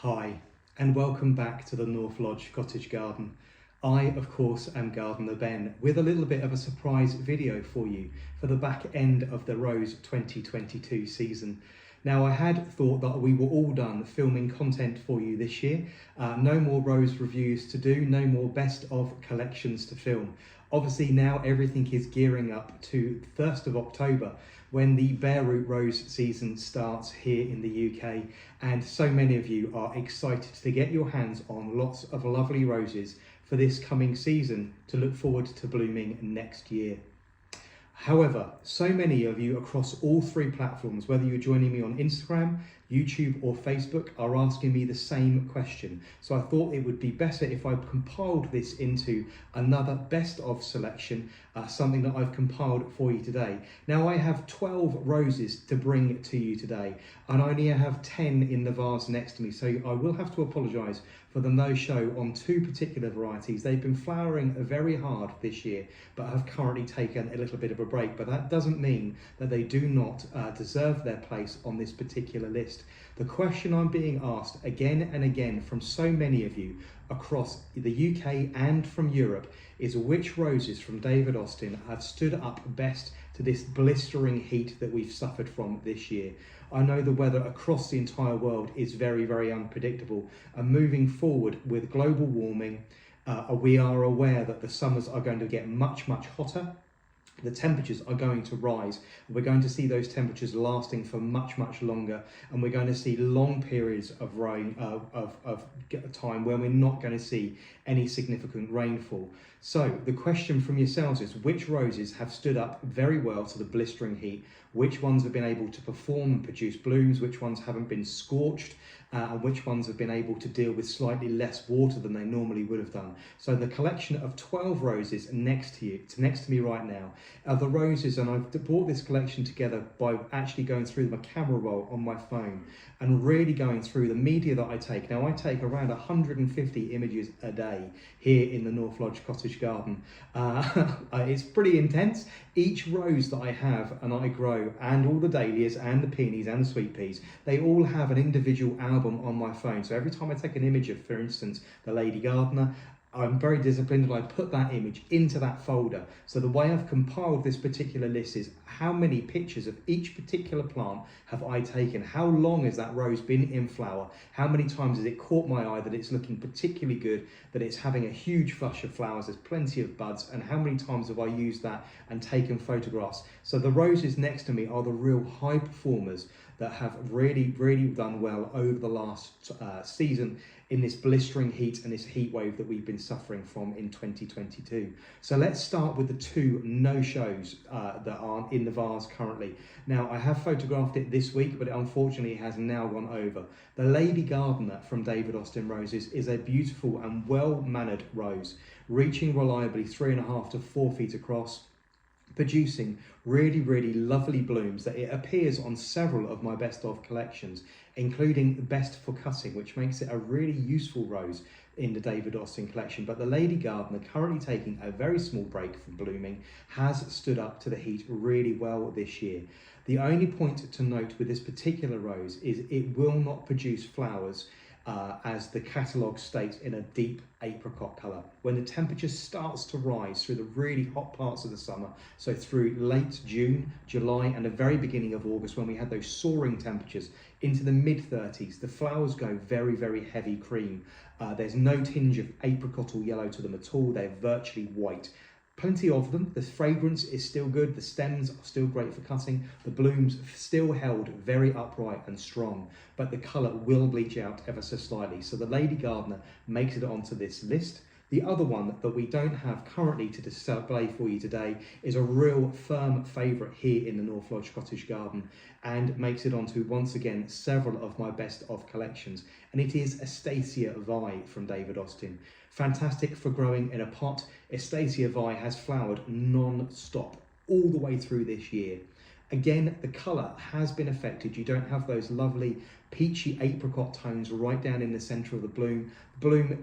Hi, and welcome back to the North Lodge Cottage Garden. I, of course, am Gardener Ben, with a little bit of a surprise video for you for the back end of the Rose 2022 season. Now, I had thought that we were all done filming content for you this year. No more Rose reviews to do, no more best of collections to film. Obviously now everything is gearing up to 1st of October when the bare root rose season starts here in the UK, and so many of you are excited to get your hands on lots of lovely roses for this coming season to look forward to blooming next year. However, so many of you across all three platforms, whether you're joining me on Instagram, YouTube or Facebook, are asking me the same question. So I thought it would be better if I compiled this into another best of selection, something that I've compiled for you today. Now I have 12 roses to bring to you today, and I only have 10 in the vase next to me. So I will have to apologise for the no-show on two particular varieties. They've been flowering very hard this year, but have currently taken a little bit of a break. But that doesn't mean that they do not deserve their place on this particular list. The question I'm being asked again and again from so many of you across the UK and from Europe is which roses from David Austin have stood up best to this blistering heat that we've suffered from this year. I know the weather across the entire world is very, very unpredictable, and moving forward with global warming, we are aware that the summers are going to get much, much hotter. The temperatures are going to rise. We're going to see those temperatures lasting for much, much longer, and we're going to see long periods of rain, of time where we're not going to see any significant rainfall. So the question from yourselves is, which roses have stood up very well to the blistering heat? Which ones have been able to perform and produce blooms? Which ones haven't been scorched? And which ones have been able to deal with slightly less water than they normally would have done. So the collection of 12 roses next to me right now are the roses, and I've brought this collection together by actually going through my camera roll on my phone and really going through the media that I take. Now I take around 150 images a day here in the North Lodge Cottage Garden. It's pretty intense. Each rose that I have and I grow, and all the dahlias and the peonies and the sweet peas, they all have an individual album on my phone. So every time I take an image of, for instance, the Lady Gardener, I'm very disciplined and I put that image into that folder. So the way I've compiled this particular list is how many pictures of each particular plant have I taken? How long has that rose been in flower? How many times has it caught my eye that it's looking particularly good, that it's having a huge flush of flowers, there's plenty of buds, and how many times have I used that and taken photographs? So the roses next to me are the real high performers that have really, really done well over the last season in this blistering heat and this heat wave that we've been suffering from in 2022. So let's start with the two no-shows that aren't in the vase currently. Now, I have photographed it this week, but it unfortunately has now gone over. The Lady Gardener from David Austin Roses is a beautiful and well-mannered rose, reaching reliably 3.5 to 4 feet across, producing really, really lovely blooms that it appears on several of my best of collections, including Best for Cutting, which makes it a really useful rose in the David Austin collection. But the Lady Gardener, currently taking a very small break from blooming, has stood up to the heat really well this year. The only point to note with this particular rose is it will not produce flowers as the catalogue states, in a deep apricot colour. When the temperature starts to rise through the really hot parts of the summer, so through late June, July and the very beginning of August, when we had those soaring temperatures into the mid-30s, the flowers go very, very heavy cream. There's no tinge of apricot or yellow to them at all. They're virtually white. Plenty of them. The fragrance is still good. The stems are still great for cutting. The blooms still held very upright and strong, but the colour will bleach out ever so slightly. So the Lady Gardener makes it onto this list. The other one that we don't have currently to display for you today is a real firm favourite here in the North Lodge Cottage Garden, and makes it onto, once again, several of my best of collections. And it is Astacia Vi from David Austin. Fantastic for growing in a pot. Astacia Vi has flowered non-stop all the way through this year. Again, the colour has been affected. You don't have those lovely peachy apricot tones right down in the centre of the bloom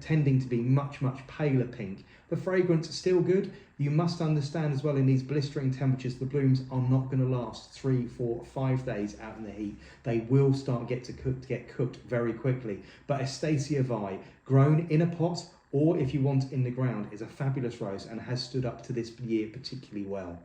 tending to be much paler pink. The fragrance is still good. You must understand as well, in these blistering temperatures, the blooms are not going to last 3, 4, 5 days out in the heat. They will start to get cooked very quickly. But Estacia Vi, grown in a pot or if you want in the ground, is a fabulous rose and has stood up to this year particularly well.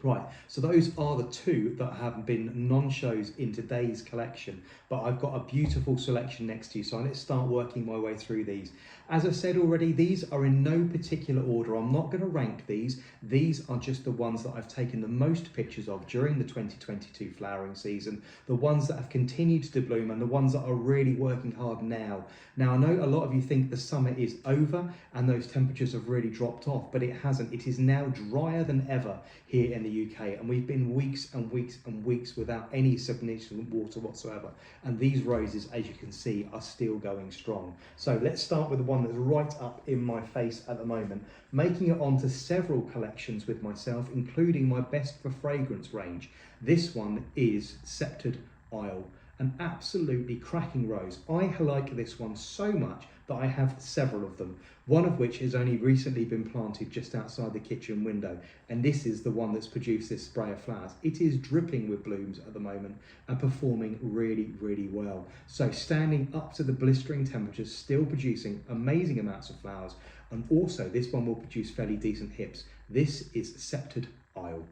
Right, so those are the two that have been non-shows in today's collection, but I've got a beautiful selection next to you, so let's start working my way through these. As I said already, these are in no particular order. I'm not going to rank these. These are just the ones that I've taken the most pictures of during the 2022 flowering season, the ones that have continued to bloom and the ones that are really working hard now. Now, I know a lot of you think the summer is over and those temperatures have really dropped off, but it hasn't. It is now drier than ever here in the UK, and we've been weeks and weeks and weeks without any significant water whatsoever, and these roses, as you can see, are still going strong. So let's start with the one that's right up in my face at the moment, making it onto several collections with myself, including my best for fragrance range. This one is Sceptered Isle, an absolutely cracking rose. I like this one so much that I have several of them, one of which has only recently been planted just outside the kitchen window, and this is the one that's produced this spray of flowers. It is dripping with blooms at the moment and performing really well. So standing up to the blistering temperatures, still producing amazing amounts of flowers, and also this one will produce fairly decent hips. This is Sceptered Isle.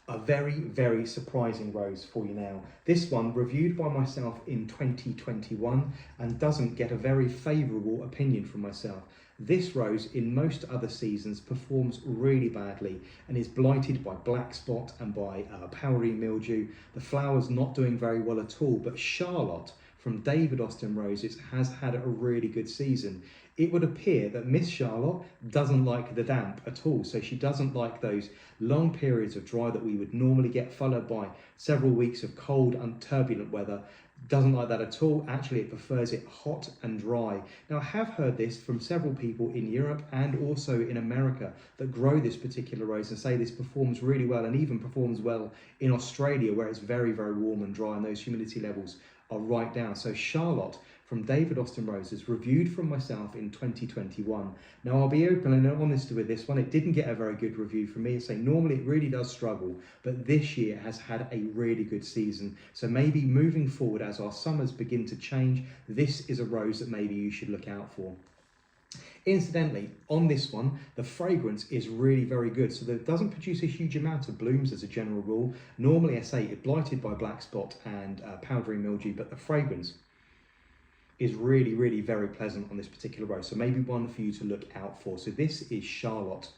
A very surprising rose for you now. This one reviewed by myself in 2021 and doesn't get a very favourable opinion from myself. This rose in most other seasons performs really badly and is blighted by black spot and by powdery mildew. The flowers not doing very well at all, but Charlotte from David Austin Roses has had a really good season. It would appear that Miss Charlotte doesn't like the damp at all, so she doesn't like those long periods of dry that we would normally get, followed by several weeks of cold and turbulent weather. Doesn't like that at all. Actually, it prefers it hot and dry. Now, I have heard this from several people in Europe and also in America that grow this particular rose and say this performs really well, and even performs well in Australia, where it's very warm and dry and those humidity levels are right down. So Charlotte from David Austin Roses, reviewed from myself in 2021. Now, I'll be open and honest with this one. It didn't get a very good review from me, saying normally it really does struggle, but this year has had a really good season. So maybe moving forward, as our summers begin to change, this is a rose that maybe you should look out for. Incidentally, on this one, the fragrance is really very good, so that it doesn't produce a huge amount of blooms as a general rule. Normally, I say it's blighted by black spot and powdery mildew, but the fragrance is really very pleasant on this particular rose, so maybe one for you to look out for. So this is Charlotte.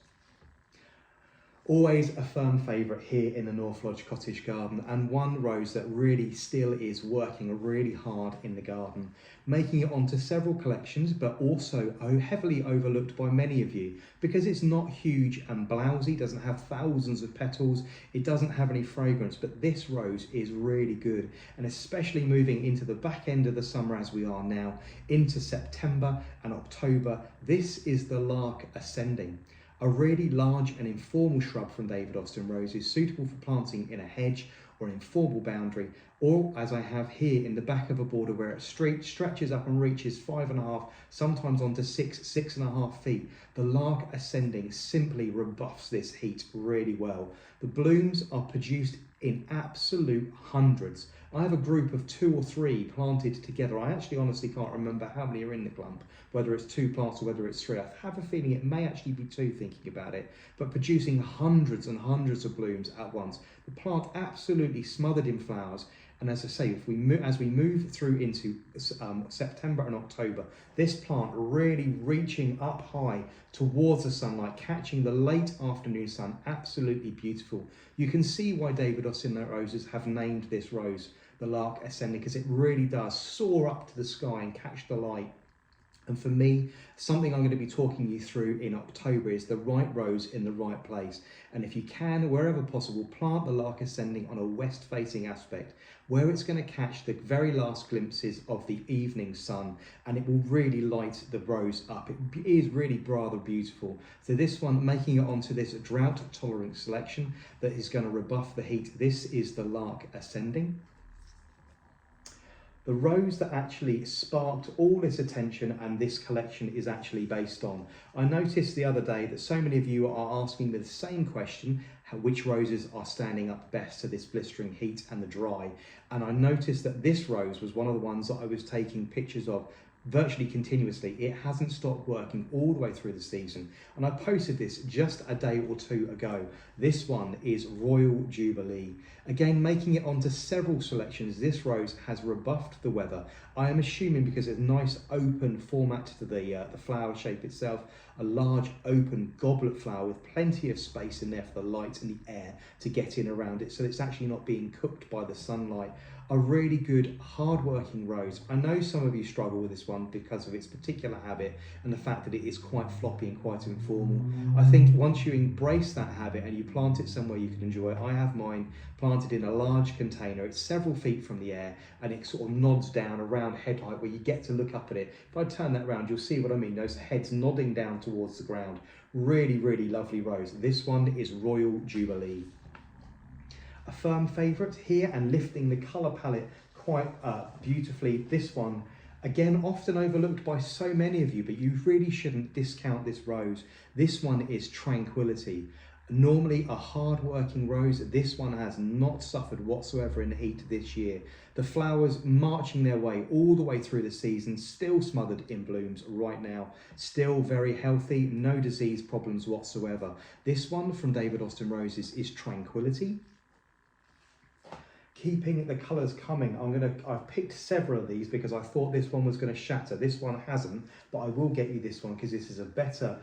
Always a firm favourite here in the North Lodge Cottage Garden, and one rose that really still is working really hard in the garden, making it onto several collections, but also heavily overlooked by many of you because it's not huge and blousy, doesn't have thousands of petals, it doesn't have any fragrance, but this rose is really good, and especially moving into the back end of the summer as we are now, into September and October, this is the Lark Ascending. A really large and informal shrub from David Austin Roses, suitable for planting in a hedge or an informal boundary, or as I have here in the back of a border where it stretches up and reaches 5.5, sometimes onto 6.5 feet. The Lark Ascending simply rebuffs this heat really well. The blooms are produced in absolute hundreds. I have a group of 2 or 3 planted together. I actually honestly can't remember how many are in the clump, whether it's 2 plants or whether it's 3. I have a feeling it may actually be 2 thinking about it, but producing hundreds and hundreds of blooms at once. The plant absolutely smothered in flowers, and as I say, as we move through into September and October, this plant really reaching up high towards the sunlight, catching the late afternoon sun, absolutely beautiful. You can see why David Austin Roses have named this rose the Lark Ascending, because it really does soar up to the sky and catch the light And for me, something I'm going to be talking you through in October is the right rose in the right place. And if you can, wherever possible, plant the Lark Ascending on a west-facing aspect where it's going to catch the very last glimpses of the evening sun, and it will really light the rose up. It is really rather beautiful. So this one, making it onto this drought tolerant selection that is going to rebuff the heat. This is the Lark Ascending. The rose that actually sparked all this attention and this collection is actually based on. I noticed the other day that so many of you are asking me the same question, which roses are standing up best to this blistering heat and the dry. And I noticed that this rose was one of the ones that I was taking pictures of virtually continuously. It hasn't stopped working all the way through the season. And I posted this just a day or two ago. This one is Royal Jubilee. Again, making it onto several selections, this rose has rebuffed the weather. I am assuming because it's a nice open format to the flower shape itself, a large open goblet flower with plenty of space in there for the light and the air to get in around it, so it's actually not being cooked by the sunlight. A really good hard-working rose. I know some of you struggle with this one because of its particular habit and the fact that it is quite floppy and quite informal. I think once you embrace that habit and you plant it somewhere you can enjoy it, I have mine planted in a large container. It's several feet from the air and it sort of nods down around head height where you get to look up at it. If I turn that around, you'll see what I mean, those heads nodding down towards the ground. Really, really lovely rose. This one is Royal Jubilee. A firm favourite here and lifting the colour palette quite beautifully. This one, again, often overlooked by so many of you, but you really shouldn't discount this rose. This one is Tranquility. Normally a hard-working rose, this one has not suffered whatsoever in the heat this year. The flowers marching their way all the way through the season, still smothered in blooms right now, still very healthy, no disease problems whatsoever. This one from David Austin Roses is Tranquility. Keeping the colours coming, I've picked several of these because I thought this one was going to shatter. This one hasn't, but I will get you this one because this is a better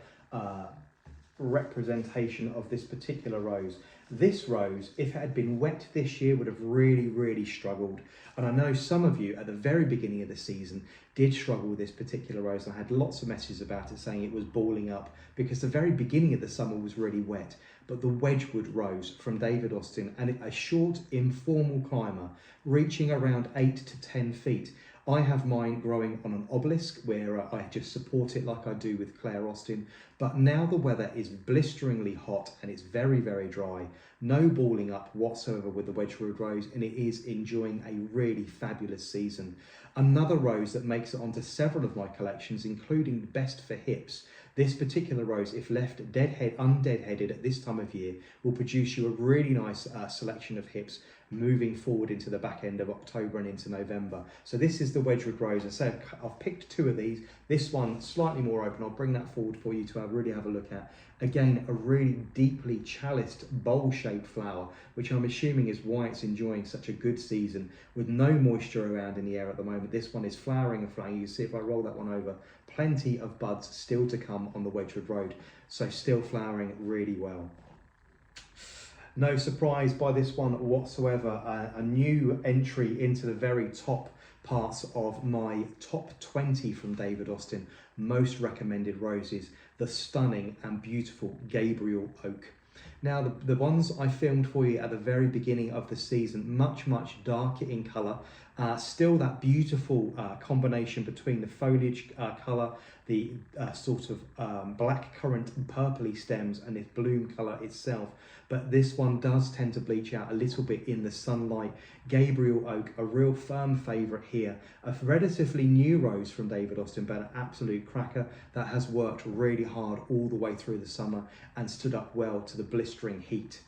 representation of this particular rose. This rose, if it had been wet this year, would have really, really struggled. And I know some of you at the very beginning of the season did struggle with this particular rose. I had lots of messages about it saying it was balling up because the very beginning of the summer was really wet. But the Wedgwood rose from David Austin, and a short informal climber reaching around 8 to 10 feet. I have mine growing on an obelisk where I just support it like I do with Claire Austin. But now the weather is blisteringly hot and it's very, very dry. No balling up whatsoever with the Wedgwood rose, and it is enjoying a really fabulous season. Another rose that makes it onto several of my collections, including Best for Hips. This particular rose, if left undeadheaded at this time of year, will produce you a really nice selection of hips moving forward into the back end of October and into November. So this is the Wedgwood rose. I say I've picked two of these. This one slightly more open. I'll bring that forward for you to really have a look at. Again, a really deeply chaliced bowl-shaped flower, which I'm assuming is why it's enjoying such a good season with no moisture around in the air at the moment. This one is flowering and flowering. You can see if I roll that one over, plenty of buds still to come on the Wedgwood Road. So still flowering really well. No surprise by this one whatsoever. A new entry into the very top parts of my top 20 from David Austin most recommended roses, the stunning and beautiful Gabriel Oak. Now the ones I filmed for you at the very beginning of the season, much darker in colour, still that beautiful combination between the foliage colour, the sort of black currant and purpley stems and this bloom colour itself. But this one does tend to bleach out a little bit in the sunlight. Gabriel Oak, a real firm favourite here. A relatively new rose from David Austin, but an absolute cracker that has worked really hard all the way through the summer and stood up well to the blistering heat.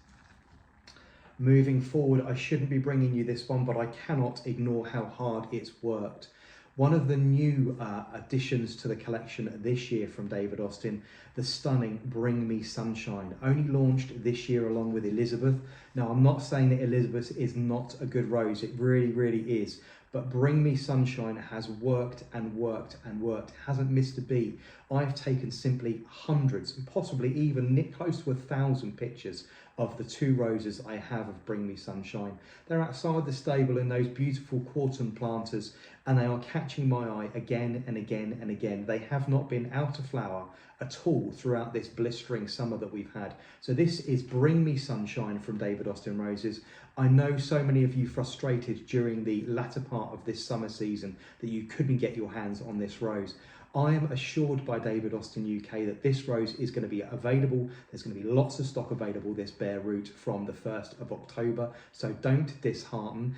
Moving forward, I shouldn't be bringing you this one, but I cannot ignore how hard it's worked. One of the new additions to the collection this year from David Austin, the stunning Bring Me Sunshine, only launched this year along with Elizabeth. Now, I'm not saying that Elizabeth is not a good rose, it really is. But Bring Me Sunshine has worked and worked and worked, hasn't missed a beat. I've taken simply hundreds, and possibly even close to 1,000 pictures of the two roses I have of Bring Me Sunshine. They're outside the stable in those beautiful quarton planters, and they are catching my eye again and again and again. They have not been out of flower at all throughout this blistering summer that we've had. So this is Bring Me Sunshine from David Austin Roses. I know so many of you frustrated during the latter part of this summer season that you couldn't get your hands on this rose. I am assured by David Austin UK that this rose is going to be available. There's going to be lots of stock available, this bare root, from the 1st of October. So don't dishearten.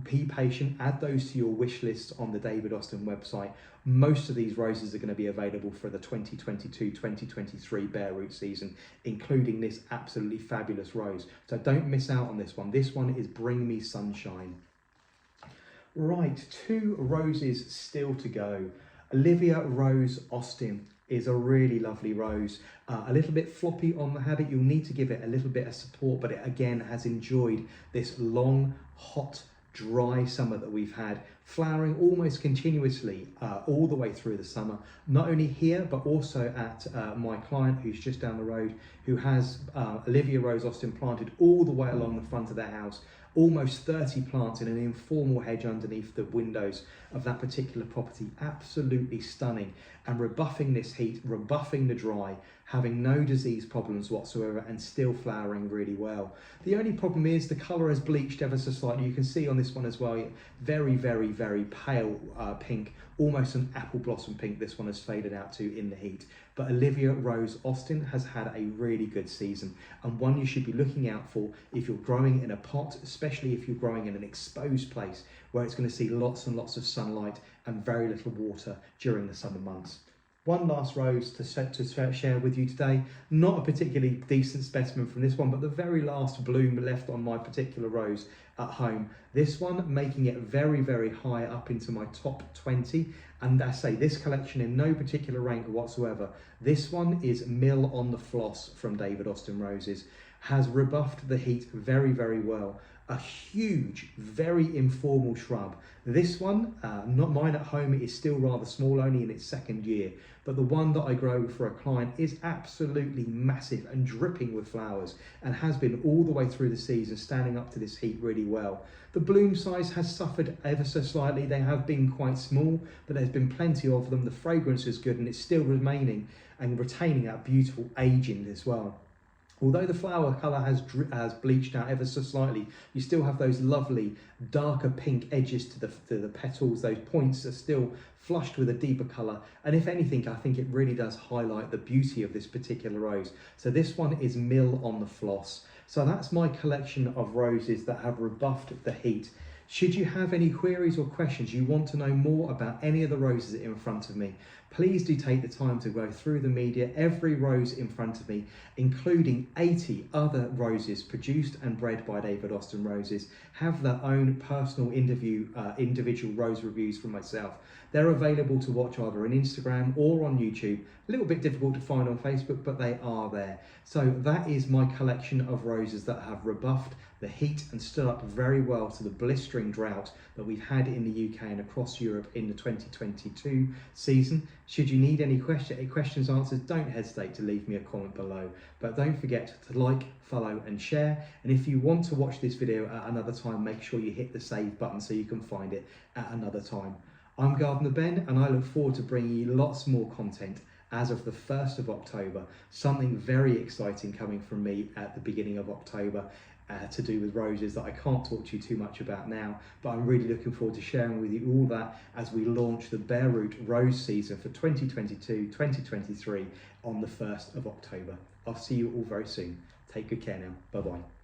Be patient. Add those to your wish list on the David Austin website. Most of these roses are going to be available for the 2022-2023 bare root season, including this absolutely fabulous rose. So don't miss out on this one. This one is Bring Me Sunshine. Right, 2 roses still to go. Olivia Rose Austin is a really lovely rose, a little bit floppy on the habit. You'll need to give it a little bit of support, but it again has enjoyed this long, hot, dry summer that we've had, flowering almost continuously all the way through the summer, not only here but also at my client who's just down the road, who has Olivia Rose Austin planted all the way along the front of their house, almost 30 plants in an informal hedge underneath the windows of that particular property. Absolutely stunning, and rebuffing this heat, rebuffing the dry, having no disease problems whatsoever, and still flowering really well. The only problem is the colour has bleached ever so slightly. You can see on this one as well, very, very, very pale pink, almost an apple blossom pink. This one has faded out to in the heat. But Olivia Rose Austin has had a really good season, and one you should be looking out for if you're growing in a pot, especially if you're growing in an exposed place where it's going to see lots and lots of sunlight and very little water during the summer months. One last rose to share with you today. Not a particularly decent specimen from this one, but the very last bloom left on my particular rose at home. This one making it very, very high up into my top 20. And I say this collection in no particular rank whatsoever. This one is Mill on the Floss from David Austin Roses. Has rebuffed the heat very, very well. A huge, very informal shrub. This one, not mine at home, is still rather small, only in its 2nd year. But the one that I grow for a client is absolutely massive and dripping with flowers, and has been all the way through the season, standing up to this heat really well. The bloom size has suffered ever so slightly. They have been quite small, but there's been plenty of them. The fragrance is good, and it's still remaining and retaining that beautiful aging as well. Although the flower colour has bleached out ever so slightly, you still have those lovely darker pink edges to the petals. Those points are still flushed with a deeper colour, and if anything, I think it really does highlight the beauty of this particular rose. So this one is Mill on the Floss. So that's my collection of roses that have rebuffed the heat. Should you have any queries or questions, you want to know more about any of the roses in front of me, please do take the time to go through the media. Every rose in front of me, including 80 other roses produced and bred by David Austin Roses, have their own personal individual rose reviews from myself. They're available to watch either on Instagram or on YouTube. A little bit difficult to find on Facebook, but they are there. So that is my collection of roses that have rebuffed the heat and stood up very well to the blistering drought that we've had in the UK and across Europe in the 2022 season. Should you need any questions answered, don't hesitate to leave me a comment below. But don't forget to like, follow and share. And if you want to watch this video at another time, make sure you hit the save button so you can find it at another time. I'm Gardener Ben, and I look forward to bringing you lots more content as of the 1st of October. Something very exciting coming from me at the beginning of October to do with roses that I can't talk to you too much about now, but I'm really looking forward to sharing with you all that as we launch the bare root rose season for 2022-2023 on the 1st of October. I'll see you all very soon. Take good care now. Bye-bye.